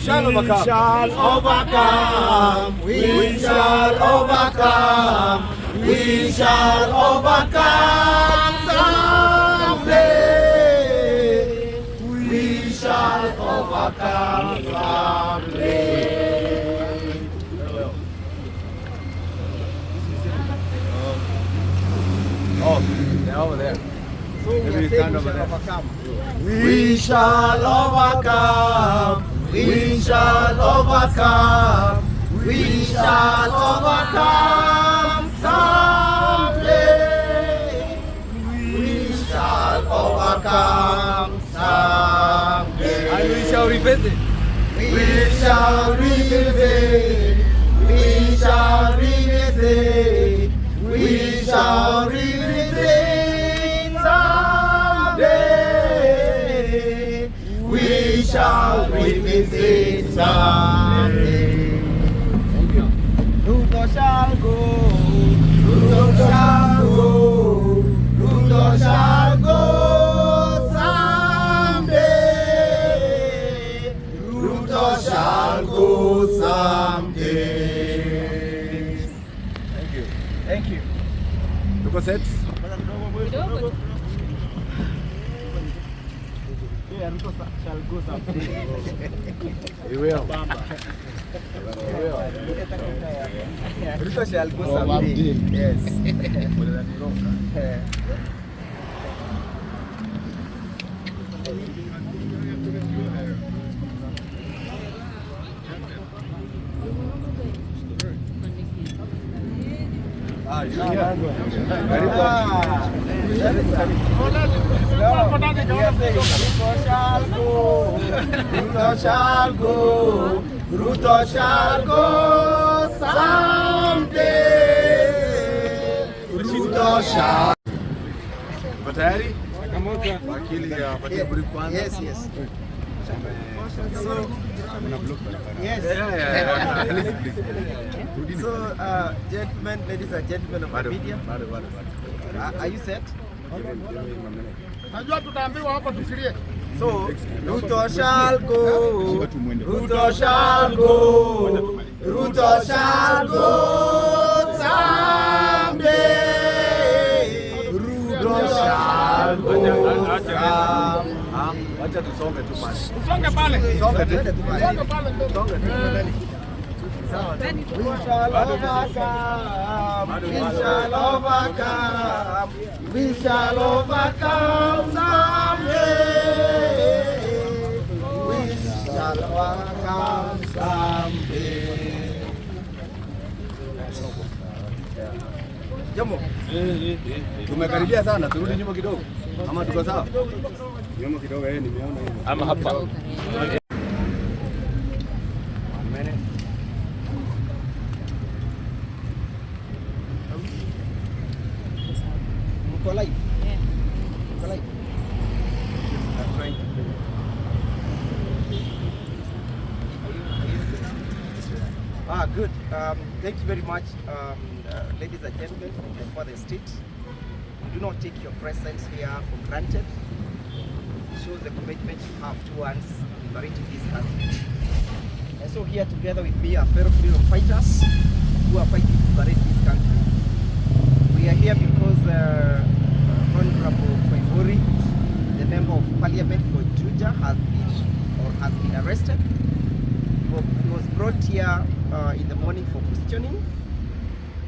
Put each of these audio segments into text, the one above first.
shall overcome. We shall overcome. We shall overcome someday. We shall overcome someday. Oh, they're over there. So we are saying we shall overcome. We shall overcome. We shall overcome. We shall overcome someday. We shall overcome someday. And we shall revisit. We shall revisit. We shall revisit. We shall revisit someday. We shall revisit someday. Ruto shall go. Ruto shall go. Ruto shall go someday. Ruto shall go someday. Thank you. Thank you. Tuko set? Yeah, Ruto shall go someday. He will. Ruto shall go someday. Yes. Ruto shall go. Ruto shall go someday. Ruto shall. Tayari? Wakili ya koimburi kwanza. Yes, yes. So, yes. So, gentlemen, ladies and gentlemen of the media, are you set? Najua tutaambiwa hapa tusilie. So, Ruto shall go. Ruto shall go. Ruto shall go someday. Ruto shall go someday. Wacha tusonge tu pale. Tusonge pale. Tusonge tu pale. Tusonge pale. Tusonge tu. We shall overcome. We shall overcome. We shall overcome someday. We shall overcome someday. Jambo. Tumekaribia sana, turudi nyuma kidogo. Ama tuko sawa? Nyuma kidogo nimeona hivi. Ama hapa. Mko live? Yeah. Mko live? I'm trying to play. Good. Thank you very much, ladies and gentlemen from the further state. We do not take your presence here for granted. It shows the commitment you have towards liberating this country. And so here together with me are fellow freedom fighters who are fighting to liberate this country. We are here because Honorable Quori, the member of parliament for Juja, has been arrested. He was brought here in the morning for questioning,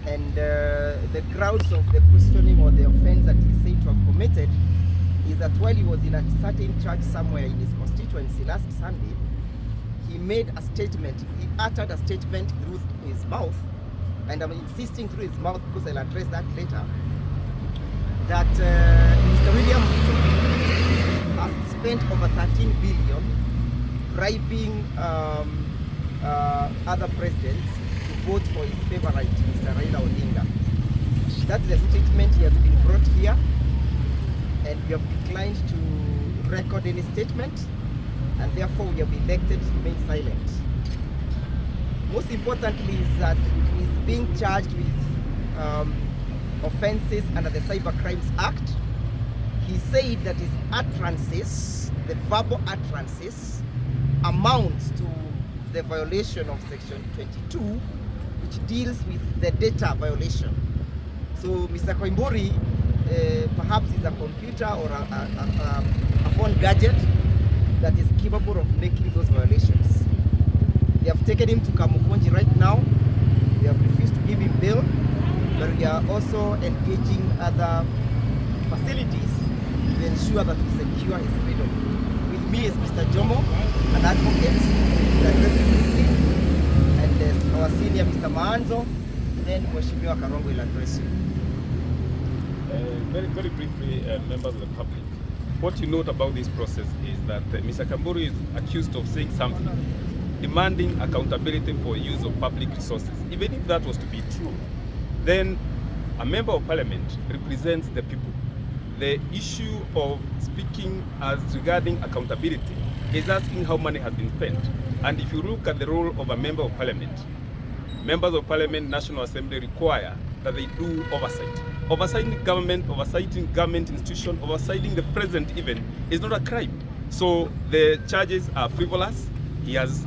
and the grounds of the questioning or the offense that he is said to have committed is that while he was in a certain church somewhere in his constituency last Sunday, he made a statement, he uttered a statement through his mouth, and I'm insisting through his mouth because I'll address that later, that Mr. William Ruto has spent over 13 billion bribing other presidents to vote for his favorite, Mr. Raila Odinga. That is a statement he has been brought here, and we have declined to record any statement, and therefore we have elected to remain silent. Most importantly is that he is being charged with offenses under the Cyber Crimes Act. He said that his utterances, the verbal utterances, amount to the violation of section 22, which deals with the data violation. So Mr. Koimburi perhaps is a computer or a phone gadget that is capable of making those violations. They have taken him to Kamukunji right now. They have refused to give him bail, but we are also engaging other facilities to ensure that we secure his freedom. With me is Mr. Jomo, an advocate, and our senior Mr. Maanzo, then Mheshimiwa Karongo will address you. Very briefly, members of the public, what you note about this process is that Mr. Koimburi is accused of saying something, demanding accountability for use of public resources. Even if that was to be true, then a member of parliament represents the people. The issue of speaking as regarding accountability is asking how money has been spent. And if you look at the role of a member of parliament, members of parliament, National Assembly require that they do oversight. Oversighting government institution, oversighting the president even, is not a crime. So the charges are frivolous. There's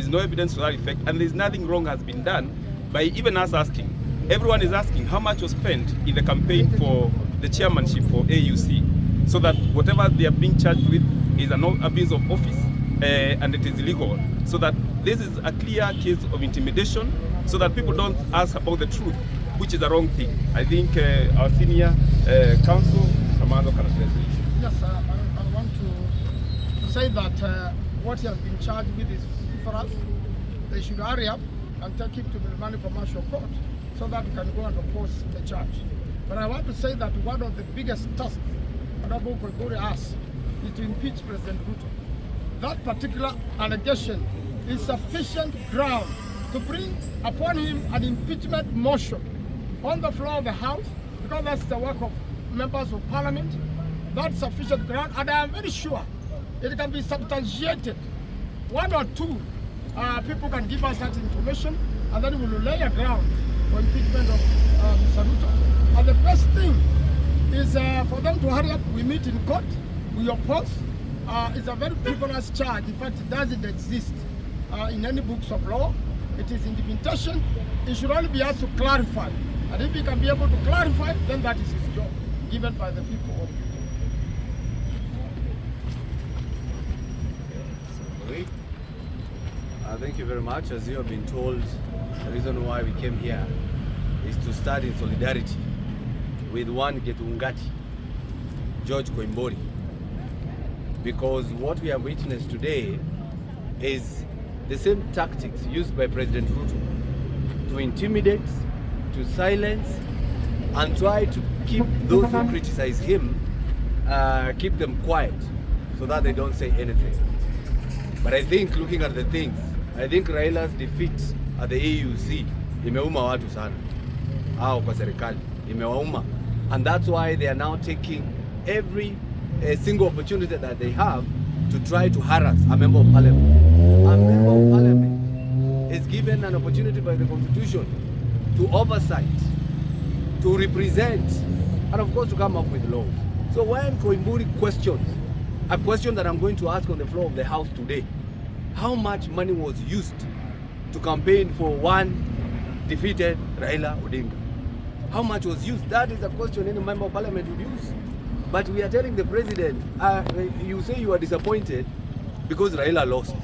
no evidence to that effect, and there's nothing wrong has been done by even us asking. Everyone is asking how much was spent in the campaign for the chairmanship for AUC, so that whatever they are being charged with is an abuse of office and it is illegal. So that this is a clear case of intimidation, so that people don't ask about the truth, which is the wrong thing. I think our senior counsel, Amando, can address the issue. Yes, I want to say that what he has been charged with is for us. They should hurry up and take him to the Milimani Commercial Court so that we can go and oppose the charge. But I want to say that one of the biggest tasks Honorable Quori has is to impeach President Ruto. That particular allegation is sufficient ground to bring upon him an impeachment motion on the floor of the House, because that's the work of members of Parliament. That's sufficient ground, and I am very sure it can be substantiated. One or two people can give us that information, and then we will lay a ground for impeachment of Mr. Ruto. And the best thing is for them to hurry up. We meet in court, we oppose. It's a very frivolous charge. In fact, it doesn't exist in any books of law. It is interpretation. It should only be asked to clarify. And if he can be able to clarify, then that is his job, given by the people of Thank you very much. As you have been told, the reason why we came here is to stand in solidarity with one Getungati, George Koimburi, because what we have witnessed today is the same tactics used by President Ruto to intimidate, to silence, and try to keep those who criticize him, keep them quiet so that they don't say anything. But I think looking at the things, I think Raila's defeat at the AUC imeuma watu sana, au kwa serikali imewauma, and that's why they are now taking every single opportunity that they have to try to harass a member of parliament. A member of parliament is given an opportunity by the constitution to oversight, to represent, and of course to come up with laws. So when Koimburi questions, a question that I'm going to ask on the floor of the House today, how much money was used to campaign for one defeated Raila Odinga? How much was used? That is a question any member of parliament would use. But we are telling the president, you say you are disappointed because Raila lost.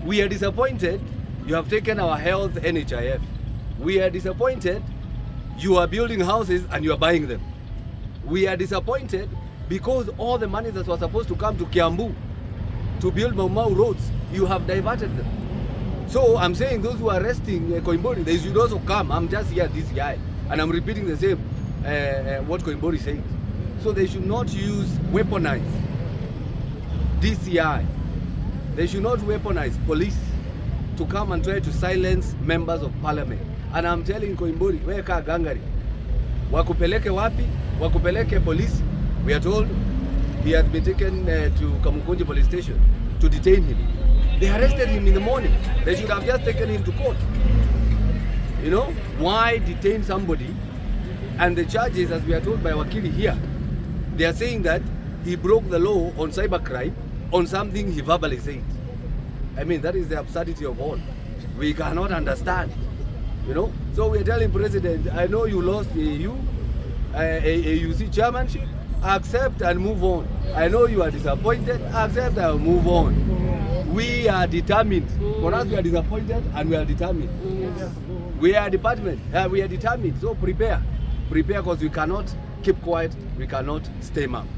We are disappointed you have taken our health NHIF. We are disappointed you are building houses and you are buying them. We are disappointed because all the money that was supposed to come to Kiambu to build Mau roads, you have diverted them. So I'm saying those who are arresting Koimburi, they should also come. I'm just here this guy, and I'm repeating the same what Koimburi said. So they should not weaponize DCI. They should not weaponize police to come and try to silence members of parliament. And I'm telling Koimburi, weka gangari. Wakupeleke wapi? Wakupeleke police. We are told he has been taken to Kamukunji police station to detain him. They arrested him in the morning. They should have just taken him to court. You know, why detain somebody? And the charges, as we are told by Wakili here, they are saying that he broke the law on cybercrime on something he verbally said. I mean, that is the absurdity of all. We cannot understand, you know. So we're telling President, I know you lost AUC chairmanship, accept and move on. I know you are disappointed, accept and move on. We are determined. For us, we are disappointed and we are determined. We are department, we are determined. So prepare because we cannot keep quiet, we cannot stay mum.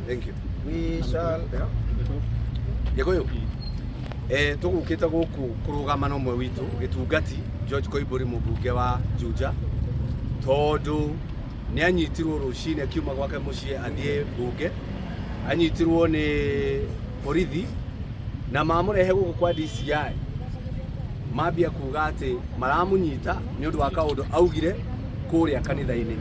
Thank you. We shall. Tugukite guku kurugama no mwe witu gitungati George Koimburi mubunge wa Juja tondu ni anyitirwo rucine akiuma gwake mucie athie bunge anyitirwo ni borithi na mamurehe guku kwa DCI mambia kuga ati maramunyita ni undu wa kaundu augire kuria kanitha-ini.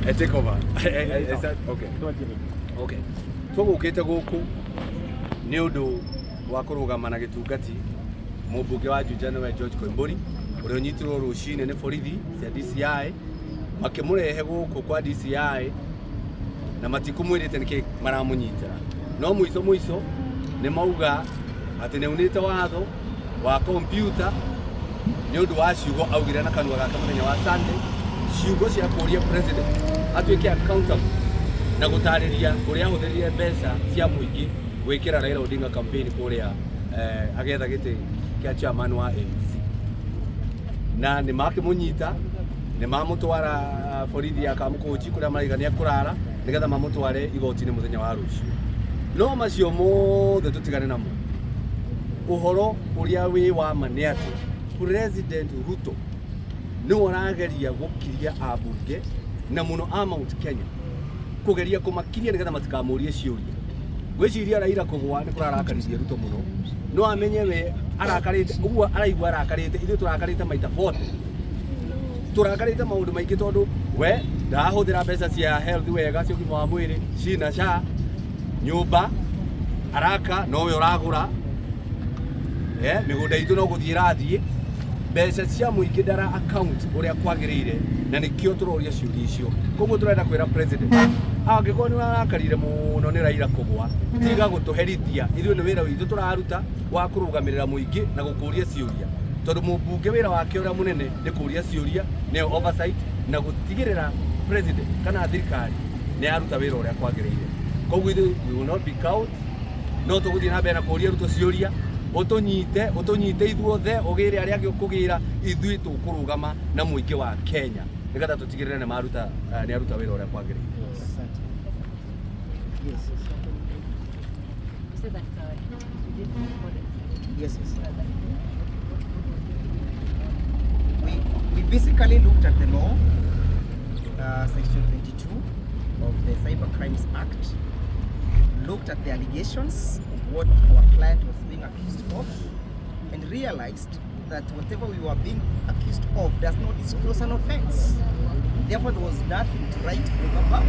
I take over. I said, okay. Okay. Tugukite guku ni undu wa kurugama na gitungati mubunge wa Juja niwe George Koimburi uria unyitirwo rucine ni borithi cia DCI makimurehe guku kwa DCI na matikumwirite niki maramunyitira no muico ni mauga ati ni unite watho wa computer ni undu wa ciugo augire na kanua gake muthenya wa Sunday ciugo cia kuria president atuike accountable na gutariria uria ahuthirie mbeca cia muingi gwikira Raila Odinga campaign kuria agetha giti kia chairman wa ANC na ni makimunyita ni mamutwara borithi ya kamukunji kuria maraigania kurara nigetha mamutware igoti-ini muthenya wa rucio no macio mothe tutigane namo uhoro uria wi wa mane ati President Ruto ni warageria gukiria abunge na muno a Mount Kenya kugeria kumakiria nigetha matikamurie ciuria gwiciria Raila kugwa ni kurarakaririe Ruto muno no amenye we arakarite uguo araigua arakarite ithu turakarite maita 40 turakarite maundu maingi tondu we ndahuthira mbeca cia health wega cio gima wa mwiri cina SHA nyumba araka nowe uragura migunda itu no guthie rathie mbeca cia muingi ndara account uria kwagirire na nikio turoria ciuria icio koguo turenda kwira president angĩkorwo nĩ arakarire mũno nĩ Raila kũgwa tiga gũtũherithia ithuĩ nĩ wĩra witũ tũraruta wa kũrũgamĩrĩra mũingĩ na gũkũria ciũria tondũ mũmbunge wĩra wake ũrĩa mũnene nĩ kũria ciũria nĩyo oversight na gũtigĩrĩra president kana thirikari nĩ yaruta wĩra ũrĩa kwagĩrĩire koguo ithuĩ we will not be cowed no tũgũthiĩ na mbere na kũria Ruto ciũria ũtũnyite ithuothe ũgĩre arĩa angĩ ũkũgĩra ithuĩ tũkũrũgama na mũingĩ wa Kenya nigetha tũtigĩrĩre nĩ aruta wĩra ũrĩa kwagĩrĩire. Yes. You said that you did record it. Yes. We basically looked at the law, section 22 of the Cyber Crimes Act, looked at the allegations of what our client was being accused of, and realized that whatever we were being accused of does not disclose an offense. Therefore, there was nothing to write home about.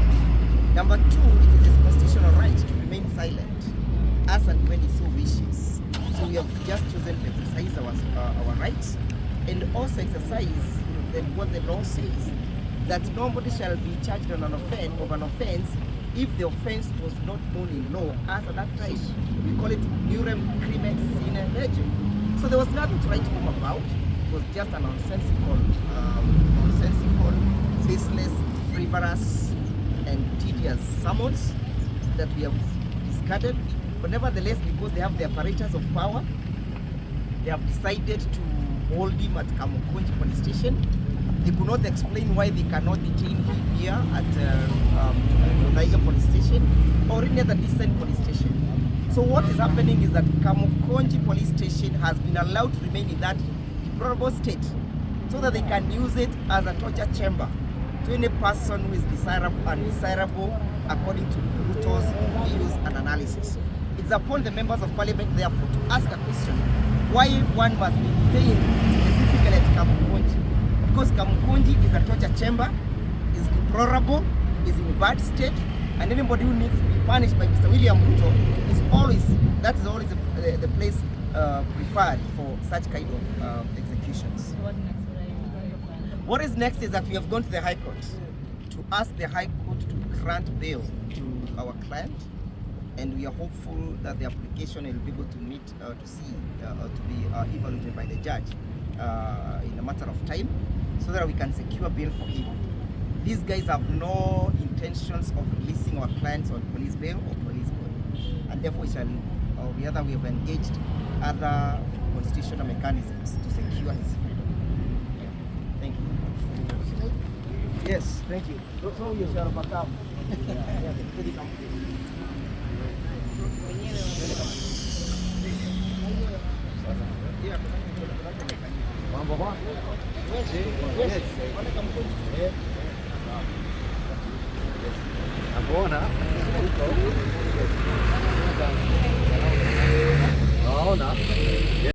Number two, it is his constitutional right to remain silent as and when he so wishes. So we have just chosen to exercise our rights and also exercise what the law says, that nobody shall be charged on an offense if the offense was not known in law, as at that time we call it Nurem Crimen Sine Lege. So there was nothing to write home about. It was just a nonsensical, faceless, frivolous, and tedious summons that we have discarded. But nevertheless, because they have the apparatus of power, they have decided to hold him at Kamukunji police station. They could not explain why they cannot detain him here at Odaiga police station or any other decent police station. So what is happening is that Kamukunji police station has been allowed to remain in that deplorable state so that they can use it as a torture chamber to any person who is undesirable according to Ruto's views and analysis. It's upon the members of parliament, therefore, to ask a question: why one must be detained specifically at Kamukunji? Because Kamukunji is a torture chamber, is deplorable, is in a bad state, and anybody who needs to be punished by Mr. William Ruto is always the place preferred for such kind of executions. What is next is that we have gone to the High Court to ask the High Court to grant bail to our client and we are hopeful that the application will be able to meet, to be evaluated by the judge in a matter of time, so that we can secure bail for him. These guys have no intentions of releasing our clients on police bail or police bond, and therefore we have engaged other constitutional mechanisms to secure his freedom. Thank you. Yes, thank you. So you shall overcome. Mambo bwana. Yes. Nakuona huko. Naona